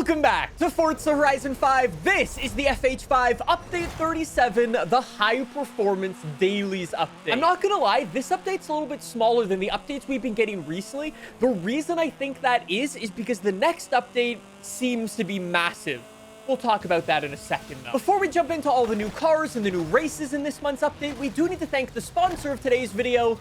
Welcome back to Forza Horizon 5. This is the FH5 Update 37, the High Performance Dailies update. I'm not gonna lie, this update's a little bit smaller than the updates we've been getting recently. The reason I think that is because the next update seems to be massive. We'll talk about that in a second, though. Before we jump into all the new cars and the new races in this month's update, we do need to thank the sponsor of today's video,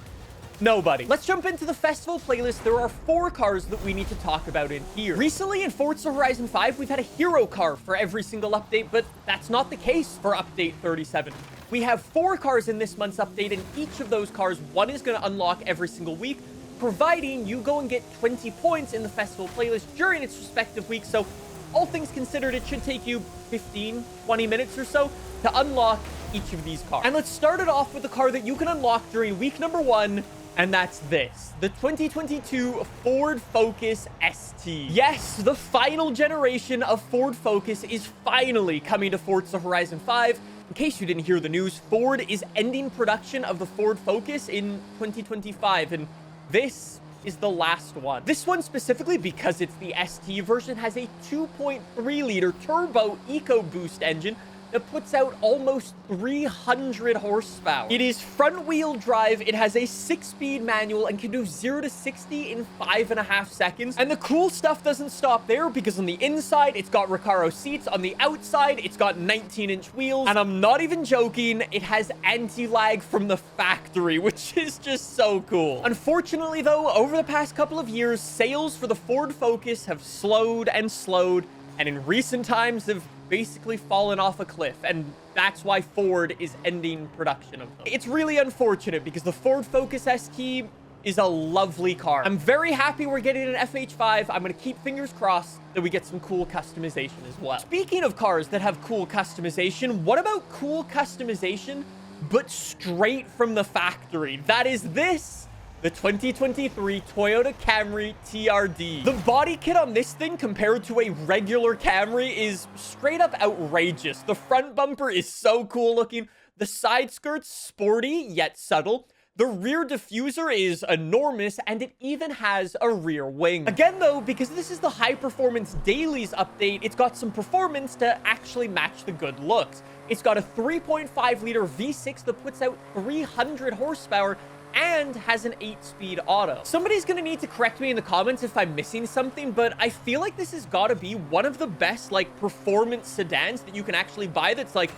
nobody. Let's jump into the festival playlist. There are 4 cars that we need to talk about in here. Recently in Forza Horizon 5, we've had a hero car for every single update, but that's not the case for update 37. We have 4 cars in this month's update, and each of those cars, one is going to unlock every single week, providing you go and get 20 points in the festival playlist during its respective week. So all things considered, it should take you 15, 20 minutes or so to unlock each of these cars. And let's start it off with the car that you can unlock during week number 1, and that's this, the 2022 Ford Focus ST. Yes, the final generation of Ford Focus is finally coming to Forza Horizon 5. In case you didn't hear the news, Ford is ending production of the Ford Focus in 2025, and this is the last one. This one specifically, because it's the ST version, has a 2.3-liter turbo EcoBoost engine that puts out almost 300 horsepower. It is front-wheel drive. It has a 6-speed manual and can do 0 to 60 in 5.5 seconds. And the cool stuff doesn't stop there, because on the inside, it's got Recaro seats. On the outside, it's got 19-inch wheels. And I'm not even joking, it has anti-lag from the factory, which is just so cool. Unfortunately, though, over the past couple of years, sales for the Ford Focus have slowed and slowed, and in recent times have basically fallen off a cliff, and that's why Ford is ending production of them. It's really unfortunate because the Ford Focus ST is a lovely car. I'm very happy we're getting an FH5. I'm gonna keep fingers crossed that we get some cool customization as well. Speaking of cars that have cool customization, what about cool customization but straight from the factory? That is this, the 2023 Toyota Camry TRD. The body kit on this thing compared to a regular Camry is straight up outrageous. The front bumper is so cool looking. The side skirt's sporty yet subtle. The rear diffuser is enormous, and it even has a rear wing. Again, though, because this is the High Performance Dailies update, it's got some performance to actually match the good looks. It's got a 3.5-liter V6 that puts out 300 horsepower and has an 8-speed auto. Somebody's gonna need to correct me in the comments if I'm missing something, but I feel like this has got to be one of the best, like, performance sedans that you can actually buy that's, like,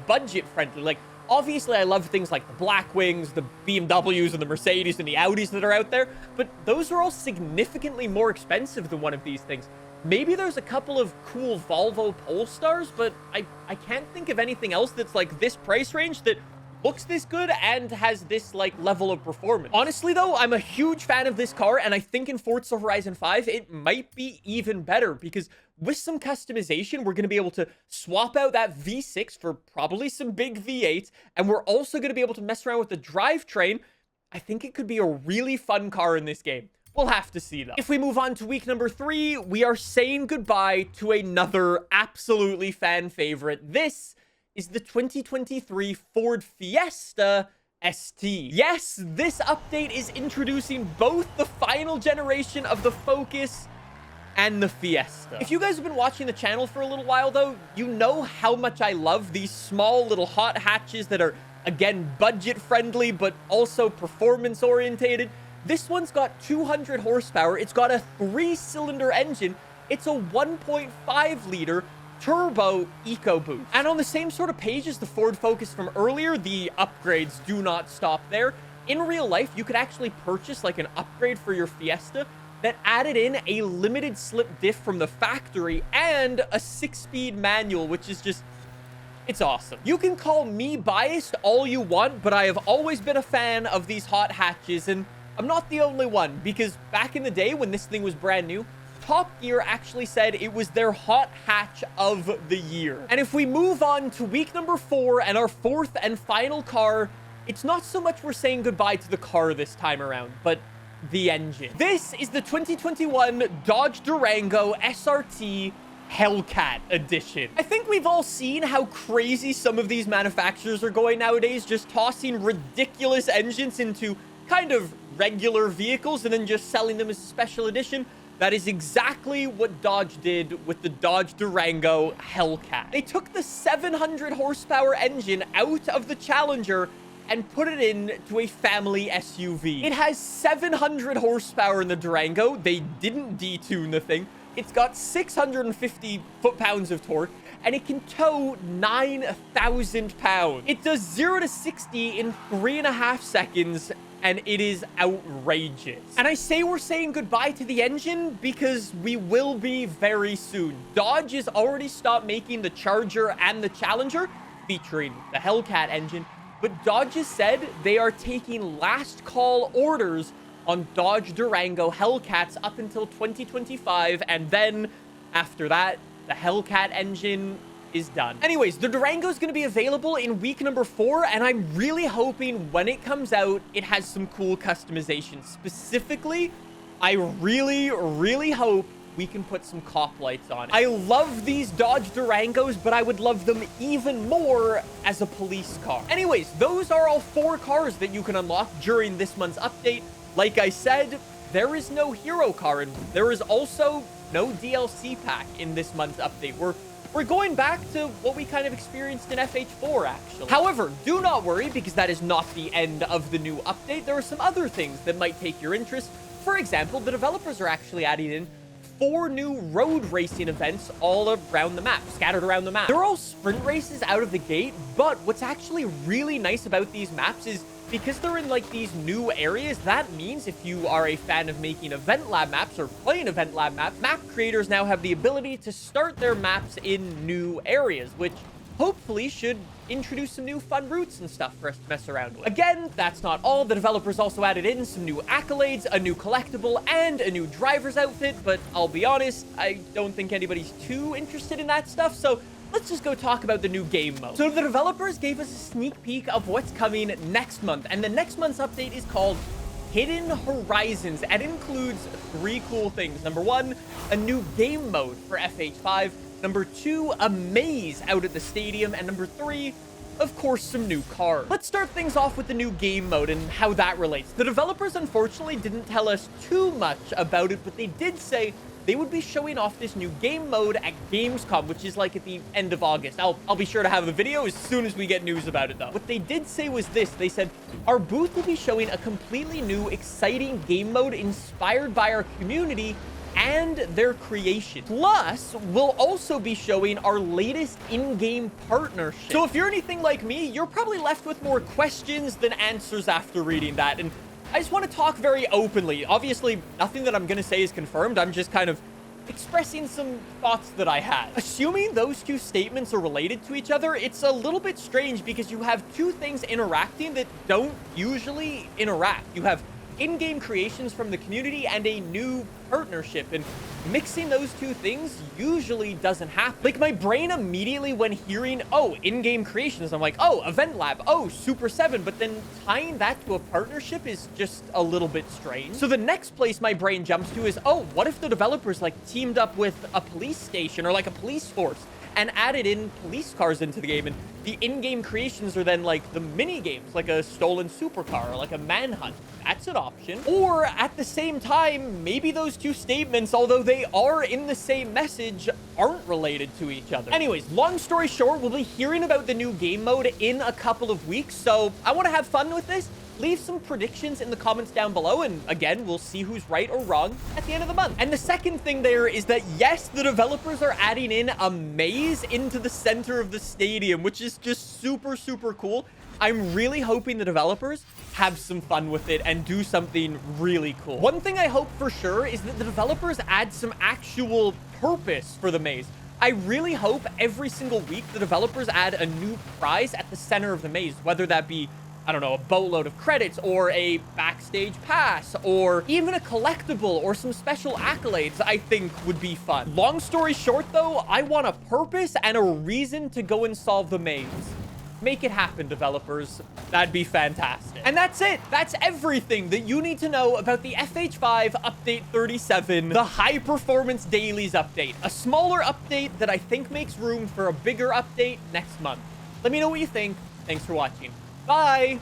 budget-friendly. Like, obviously, I love things like the Blackwings, the BMWs, and the Mercedes, and the Audis that are out there, but those are all significantly more expensive than one of these things. Maybe there's a couple of cool Volvo Polestars, but I can't think of anything else that's, like, this price range that looks this good and has this, like, level of performance. Honestly, though, I'm a huge fan of this car, and I think in Forza Horizon 5, it might be even better, because with some customization, we're going to be able to swap out that V6 for probably some big V8, and we're also going to be able to mess around with the drivetrain. I think it could be a really fun car in this game. We'll have to see, though. If we move on to week number 3, we are saying goodbye to another absolutely fan favorite. This is the 2023 Ford Fiesta ST. Yes, this update is introducing both the final generation of the Focus and the Fiesta. If you guys have been watching the channel for a little while, though, you know how much I love these small little hot hatches that are, again, budget-friendly, but also performance-orientated. This one's got 200 horsepower. It's got a 3-cylinder engine. It's a 1.5-liter turbo EcoBoost. And on the same sort of page as the Ford Focus from earlier, the upgrades do not stop there. In real life, you could actually purchase, like, an upgrade for your Fiesta that added in a limited slip diff from the factory and a 6-speed manual, which is just, it's awesome. You can call me biased all you want, but I have always been a fan of these hot hatches, and I'm not the only one, because back in the day when this thing was brand new, Top Gear actually said it was their hot hatch of the year. And if we move on to week number 4 and our 4th and final car, it's not so much we're saying goodbye to the car this time around, but the engine. This is the 2021 Dodge Durango SRT Hellcat edition. I think we've all seen how crazy some of these manufacturers are going nowadays, just tossing ridiculous engines into kind of regular vehicles and then just selling them as a special edition. That is exactly what Dodge did with the Dodge Durango Hellcat. They took the 700 horsepower engine out of the Challenger and put it into a family SUV. It has 700 horsepower in the Durango. They didn't detune the thing. It's got 650 foot-pounds of torque, and it can tow 9,000 pounds. It does 0 to 60 in 3.5 seconds, and it is outrageous. And I say we're saying goodbye to the engine because we will be very soon. Dodge has already stopped making the Charger and the Challenger featuring the Hellcat engine, but Dodge has said they are taking last call orders on Dodge Durango Hellcats up until 2025, and then after that, the Hellcat engine is done. Anyways, the Durango is going to be available in week number 4, and I'm really hoping when it comes out, it has some cool customization. Specifically, I really hope we can put some cop lights on it. I love these Dodge Durangos, but I would love them even more as a police car. Anyways, those are all 4 cars that you can unlock during this month's update. Like I said, there is no hero car, and there is also no DLC pack in this month's update. We're going back to what we kind of experienced in FH4, actually. However, do not worry, because that is not the end of the new update. There are some other things that might take your interest. For example, the developers are actually adding in 4 new road racing events all around the map, scattered around the map. They're all sprint races out of the gate, but what's actually really nice about these maps is because they're in like these new areas, that means if you are a fan of making event lab maps or playing event lab maps, map creators now have the ability to start their maps in new areas, which hopefully should introduce some new fun routes and stuff for us to mess around with. Again, that's not all. The developers also added in some new accolades, a new collectible, and a new driver's outfit, but I'll be honest, I don't think anybody's too interested in that stuff, so let's just go talk about the new game mode. So the developers gave us a sneak peek of what's coming next month, and the next month's update is called Hidden Horizons, and includes 3 cool things. Number 1, a new game mode for FH5. Number 2, a maze out at the stadium. And number 3, of course, some new cars. Let's start things off with the new game mode and how that relates. The developers, unfortunately, didn't tell us too much about it, but they did say they would be showing off this new game mode at Gamescom, which is like at the end of August. I'll be sure to have a video as soon as we get news about it, though. What they did say was this. They said, our booth will be showing a completely new, exciting game mode inspired by our community and their creation. Plus, we'll also be showing our latest in-game partnership. So if you're anything like me, you're probably left with more questions than answers after reading that. And I just want to talk very openly. Obviously, nothing that I'm going to say is confirmed. I'm just kind of expressing some thoughts that I had. Assuming those 2 statements are related to each other, it's a little bit strange because you have 2 things interacting that don't usually interact. You have in-game creations from the community and a new partnership, and mixing those 2 things usually doesn't happen. Like, my brain immediately, when hearing, oh, in-game creations, I'm like, oh, event lab, oh, Super 7, but then tying that to a partnership is just a little bit strange. So the next place my brain jumps to is, oh, what if the developers like teamed up with a police station or like a police force and added in police cars into the game, and the in-game creations are then like the mini games, like a stolen supercar or like a manhunt. That's an option. Or at the same time, maybe those 2 statements, although they are in the same message, aren't related to each other. Anyways, long story short, we'll be hearing about the new game mode in a couple of weeks, so I want to have fun with this. Leave some predictions in the comments down below, and again, we'll see who's right or wrong at the end of the month. And the second thing there is that, yes, the developers are adding in a maze into the center of the stadium, which is just super cool. I'm really hoping the developers have some fun with it and do something really cool. One thing I hope for sure is that the developers add some actual purpose for the maze. I really hope every single week the developers add a new prize at the center of the maze, whether that be, I don't know, a boatload of credits or a backstage pass or even a collectible or some special accolades. I think would be fun. Long story short, though, I want a purpose and a reason to go and solve the maze. Make it happen, developers. That'd be fantastic. And that's it. That's everything that you need to know about the FH5 Update 37, the High Performance Dailies update. A smaller update that I think makes room for a bigger update next month. Let me know what you think. Thanks for watching. Bye!